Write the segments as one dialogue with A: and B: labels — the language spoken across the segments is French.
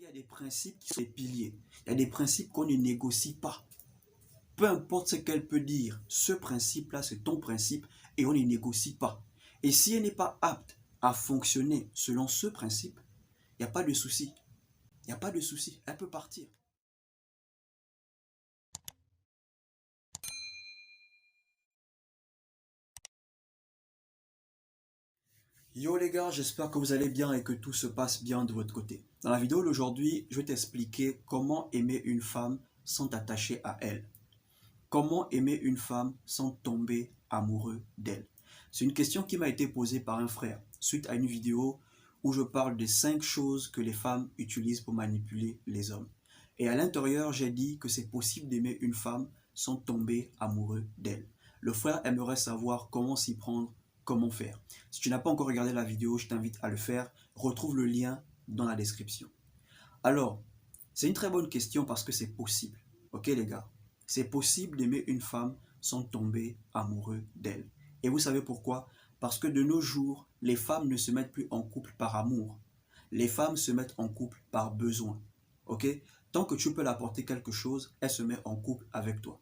A: a des principes qui sont des piliers. Il y a des principes qu'on ne négocie pas. Peu importe ce qu'elle peut dire, ce principe-là, c'est ton principe et on ne négocie pas. Et si elle n'est pas apte à fonctionner selon ce principe, il n'y a pas de souci. Il n'y a pas de souci. Elle peut partir. Yo les gars, j'espère que vous allez bien et que tout se passe bien de votre côté. Dans la vidéo d'aujourd'hui, je vais t'expliquer comment aimer une femme sans t'attacher à elle. Comment aimer une femme sans tomber amoureux d'elle? C'est une question qui m'a été posée par un frère suite à une vidéo où je parle des 5 choses que les femmes utilisent pour manipuler les hommes. Et à l'intérieur, j'ai dit que c'est possible d'aimer une femme sans tomber amoureux d'elle. Le frère aimerait savoir comment s'y prendre, comment faire. Si tu n'as pas encore regardé la vidéo, je t'invite à le faire. Retrouve le lien dans la description. Alors, c'est une très bonne question parce que c'est possible. Ok les gars? C'est possible d'aimer une femme sans tomber amoureux d'elle. Et vous savez pourquoi? Parce que de nos jours, les femmes ne se mettent plus en couple par amour. Les femmes se mettent en couple par besoin. Ok? Tant que tu peux l'apporter quelque chose, elle se met en couple avec toi.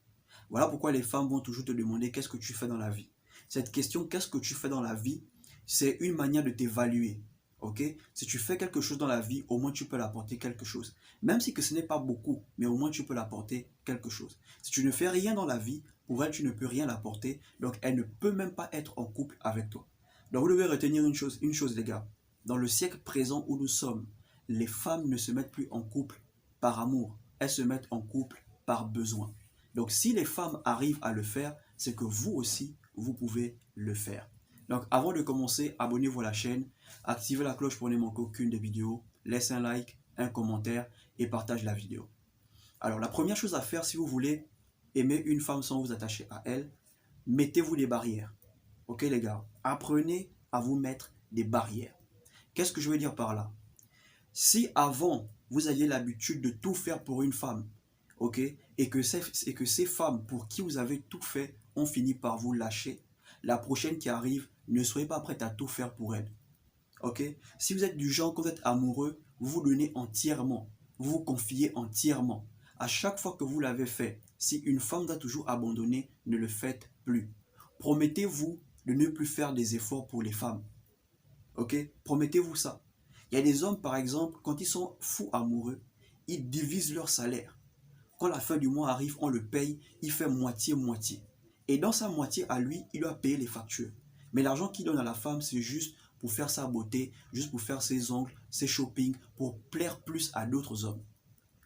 A: Voilà pourquoi les femmes vont toujours te demander qu'est-ce que tu fais dans la vie. Cette question, qu'est-ce que tu fais dans la vie, c'est une manière de t'évaluer. Ok? Si tu fais quelque chose dans la vie, au moins tu peux l'apporter quelque chose. Même si que ce n'est pas beaucoup, mais au moins tu peux l'apporter quelque chose. Si tu ne fais rien dans la vie, pour elle, tu ne peux rien l'apporter. Donc, elle ne peut même pas être en couple avec toi. Donc, vous devez retenir une chose les gars. Dans le siècle présent où nous sommes, les femmes ne se mettent plus en couple par amour. Elles se mettent en couple par besoin. Donc, si les femmes arrivent à le faire, c'est que vous aussi, vous pouvez le faire. Donc, avant de commencer, abonnez-vous à la chaîne, activez la cloche pour ne manquer aucune des vidéos, laissez un like, un commentaire et partage la vidéo. Alors, la première chose à faire si vous voulez aimer une femme sans vous attacher à elle, mettez-vous des barrières. Ok les gars? Apprenez à vous mettre des barrières. Qu'est-ce que je veux dire par là? Si avant, vous aviez l'habitude de tout faire pour une femme, ok, et que ces femmes pour qui vous avez tout fait ont fini par vous lâcher, la prochaine qui arrive, ne soyez pas prête à tout faire pour elle. Ok? Si vous êtes du genre, quand vous êtes amoureux, vous vous donnez entièrement, vous vous confiez entièrement. À chaque fois que vous l'avez fait, si une femme doit toujours abandonner, ne le faites plus. Promettez-vous de ne plus faire des efforts pour les femmes. Ok? Promettez-vous ça. Il y a des hommes, par exemple, quand ils sont fous amoureux, ils divisent leur salaire. Quand la fin du mois arrive, on le paye, il fait moitié-moitié. Et dans sa moitié à lui, il doit payer les factures. Mais l'argent qu'il donne à la femme, c'est juste pour faire sa beauté, juste pour faire ses ongles, ses shopping, pour plaire plus à d'autres hommes.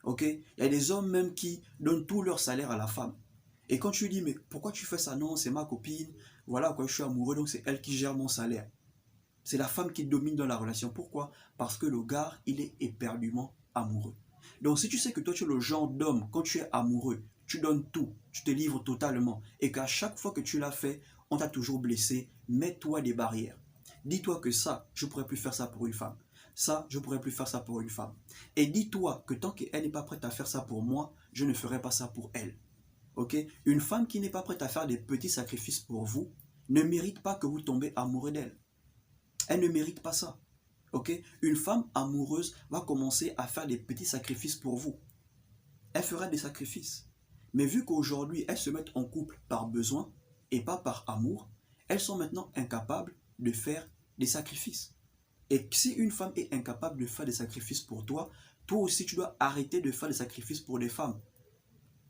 A: Ok? Il y a des hommes même qui donnent tout leur salaire à la femme. Et quand tu lui dis, mais pourquoi tu fais ça? Non, c'est ma copine, voilà, quoi, je suis amoureux, donc c'est elle qui gère mon salaire. C'est la femme qui domine dans la relation. Pourquoi? Parce que le gars, il est éperdument amoureux. Donc si tu sais que toi tu es le genre d'homme, quand tu es amoureux, tu donnes tout, tu te livres totalement, et qu'à chaque fois que tu l'as fait, on t'a toujours blessé, mets-toi des barrières. Dis-toi que ça, je ne pourrais plus faire ça pour une femme. Ça, je ne pourrais plus faire ça pour une femme. Et dis-toi que tant qu'elle n'est pas prête à faire ça pour moi, je ne ferai pas ça pour elle. Ok? Une femme qui n'est pas prête à faire des petits sacrifices pour vous ne mérite pas que vous tombez amoureux d'elle. Elle ne mérite pas ça. Ok? Une femme amoureuse va commencer à faire des petits sacrifices pour vous. Elle fera des sacrifices. Mais vu qu'aujourd'hui, elles se mettent en couple par besoin et pas par amour, elles sont maintenant incapables de faire des sacrifices. Et si une femme est incapable de faire des sacrifices pour toi, toi aussi tu dois arrêter de faire des sacrifices pour les femmes.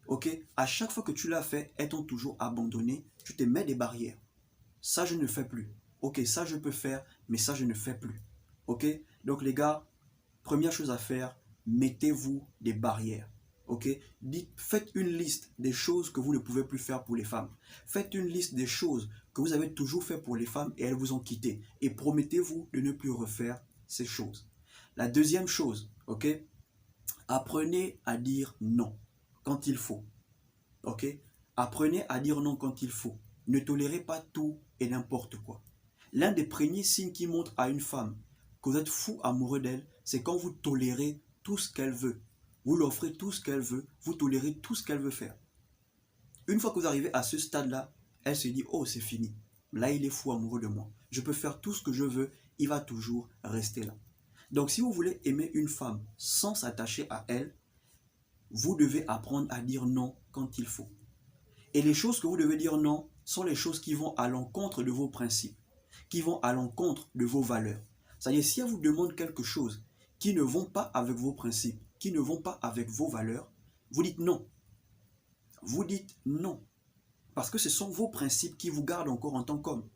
A: Ok? À chaque fois que tu l'as fait, elles t'ont toujours abandonné, tu te mets des barrières. Ça, je ne fais plus. Ok, ça, je peux faire, mais ça, je ne fais plus. Ok? Donc, les gars, première chose à faire, mettez-vous des barrières. Ok? Faites une liste des choses que vous ne pouvez plus faire pour les femmes. Faites une liste des choses que vous avez toujours fait pour les femmes et elles vous ont quitté. Et promettez-vous de ne plus refaire ces choses. La deuxième chose, ok? Apprenez à dire non quand il faut. Ok? Apprenez à dire non quand il faut. Ne tolérez pas tout et n'importe quoi. L'un des premiers signes qui montre à une femme que vous êtes fou amoureux d'elle, c'est quand vous tolérez tout ce qu'elle veut. Vous lui offrez tout ce qu'elle veut, vous tolérez tout ce qu'elle veut faire. Une fois que vous arrivez à ce stade-là, elle se dit, oh c'est fini. Là, il est fou amoureux de moi. Je peux faire tout ce que je veux, il va toujours rester là. Donc, si vous voulez aimer une femme sans s'attacher à elle, vous devez apprendre à dire non quand il faut. Et les choses que vous devez dire non sont les choses qui vont à l'encontre de vos principes, qui vont à l'encontre de vos valeurs. C'est-à-dire, si elle vous demande quelque chose qui ne vont pas avec vos principes, qui ne vont pas avec vos valeurs, vous dites non. Vous dites non. Parce que ce sont vos principes qui vous gardent encore en tant qu'homme.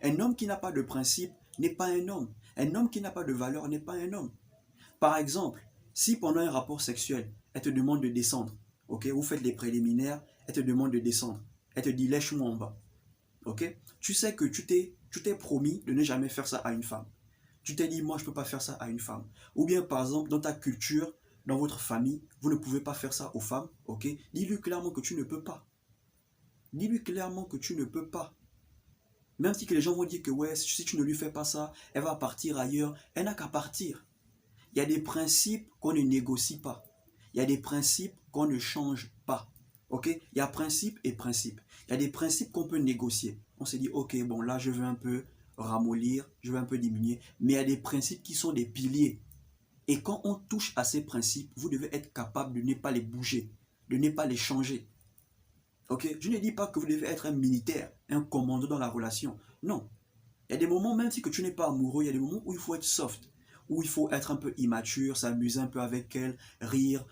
A: Un homme qui n'a pas de principe n'est pas un homme. Un homme qui n'a pas de valeur n'est pas un homme. Par exemple, si pendant un rapport sexuel, elle te demande de descendre, ok, vous faites les préliminaires, elle te demande de descendre, elle te dit lèche-moi en bas, ok, tu sais que tu t'es promis de ne jamais faire ça à une femme. Tu t'es dit, moi je ne peux pas faire ça à une femme. Ou bien par exemple, dans ta culture, dans votre famille, vous ne pouvez pas faire ça aux femmes, ok, dis-lui clairement que tu ne peux pas. Dis-lui clairement que tu ne peux pas. Même si que les gens vont dire que ouais, si tu ne lui fais pas ça, elle va partir ailleurs, elle n'a qu'à partir. Il y a des principes qu'on ne négocie pas. Il y a des principes qu'on ne change pas. Ok? Il y a principe et principe. Il y a des principes qu'on peut négocier. On se dit, ok, bon là je veux un peu ramollir, je veux un peu diminuer. Mais il y a des principes qui sont des piliers. Et quand on touche à ces principes, vous devez être capable de ne pas les bouger, de ne pas les changer. Ok? Je ne dis pas que vous devez être un militaire, un commando dans la relation. Non. Il y a des moments, même si que tu n'es pas amoureux, il y a des moments où il faut être soft, où il faut être un peu immature, s'amuser un peu avec elle, rire,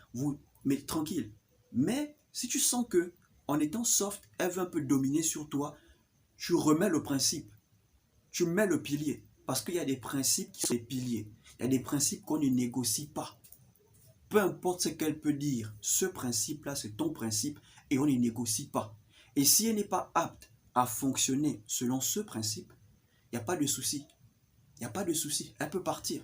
A: mais tranquille. Mais si tu sens que en étant soft, elle veut un peu dominer sur toi, tu remets le principe, tu mets le pilier. Parce qu'il y a des principes qui sont des piliers. Il y a des principes qu'on ne négocie pas. Peu importe ce qu'elle peut dire, ce principe-là, c'est ton principe et on ne négocie pas. Et si elle n'est pas apte à fonctionner selon ce principe, il n'y a pas de souci. Il n'y a pas de souci. Elle peut partir.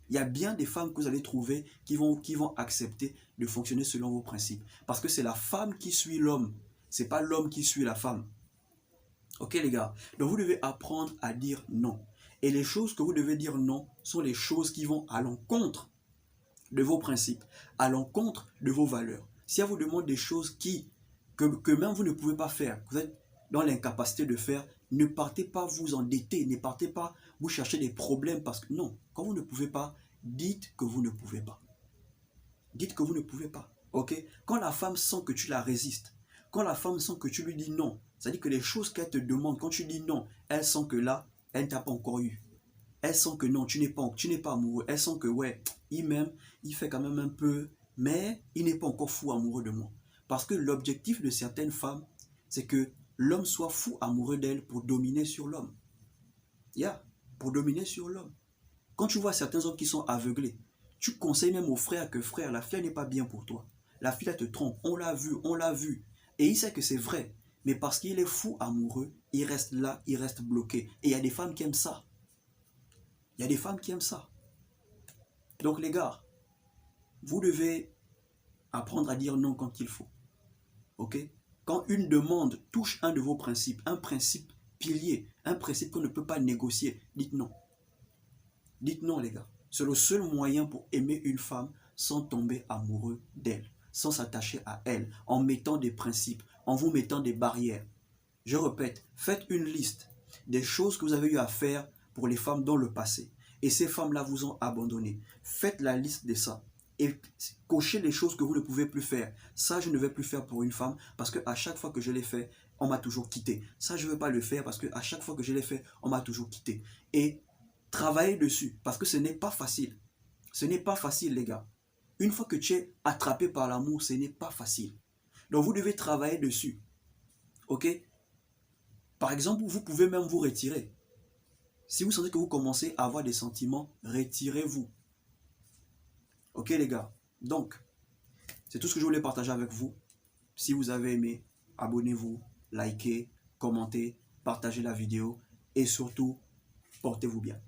A: Il y a bien des femmes que vous allez trouver qui vont accepter de fonctionner selon vos principes. Parce que c'est la femme qui suit l'homme. Ce n'est pas l'homme qui suit la femme. Ok les gars? Donc vous devez apprendre à dire non. Et les choses que vous devez dire non sont les choses qui vont à l'encontre de vos principes, à l'encontre de vos valeurs. Si elle vous demande des choses que même vous ne pouvez pas faire, que vous êtes dans l'incapacité de faire, ne partez pas vous endetter, ne partez pas vous chercher des problèmes parce que non, quand vous ne pouvez pas, dites que vous ne pouvez pas. Dites que vous ne pouvez pas, ok? Quand la femme sent que tu la résistes, quand la femme sent que tu lui dis non, c'est-à-dire que les choses qu'elle te demande, quand tu dis non, elle sent que là, elle ne t'a pas encore eu. Elle sent que non, tu n'es pas amoureux. Elle sent que ouais, il m'aime, il fait quand même un peu, mais il n'est pas encore fou amoureux de moi. Parce que l'objectif de certaines femmes, c'est que l'homme soit fou amoureux d'elle pour dominer sur l'homme. Pour dominer sur l'homme. Quand tu vois certains hommes qui sont aveuglés, tu conseilles même au frère que frère, la fille n'est pas bien pour toi. La fille, elle te trompe. On l'a vu, on l'a vu. Et il sait que c'est vrai. Mais parce qu'il est fou amoureux, il reste là, il reste bloqué. Et il y a des femmes qui aiment ça. Il y a des femmes qui aiment ça. Donc les gars, vous devez apprendre à dire non quand il faut. Ok? Quand une demande touche un de vos principes, un principe pilier, un principe qu'on ne peut pas négocier, dites non. Dites non les gars. C'est le seul moyen pour aimer une femme sans tomber amoureux d'elle, sans s'attacher à elle, en mettant des principes, en vous mettant des barrières. Je répète, faites une liste des choses que vous avez eu à faire pour les femmes dans le passé. Et ces femmes-là vous ont abandonné. Faites la liste de ça. Et cochez les choses que vous ne pouvez plus faire. Ça, je ne vais plus faire pour une femme parce qu'à chaque fois que je l'ai fait, on m'a toujours quitté. Ça, je ne veux pas le faire parce qu'à chaque fois que je l'ai fait, on m'a toujours quitté. Et travaillez dessus parce que ce n'est pas facile. Ce n'est pas facile, les gars. Une fois que tu es attrapé par l'amour, ce n'est pas facile. Donc, vous devez travailler dessus. Ok? Par exemple, vous pouvez même vous retirer. Si vous sentez que vous commencez à avoir des sentiments, retirez-vous. Ok les gars? Donc, c'est tout ce que je voulais partager avec vous. Si vous avez aimé, abonnez-vous, likez, commentez, partagez la vidéo et surtout, portez-vous bien.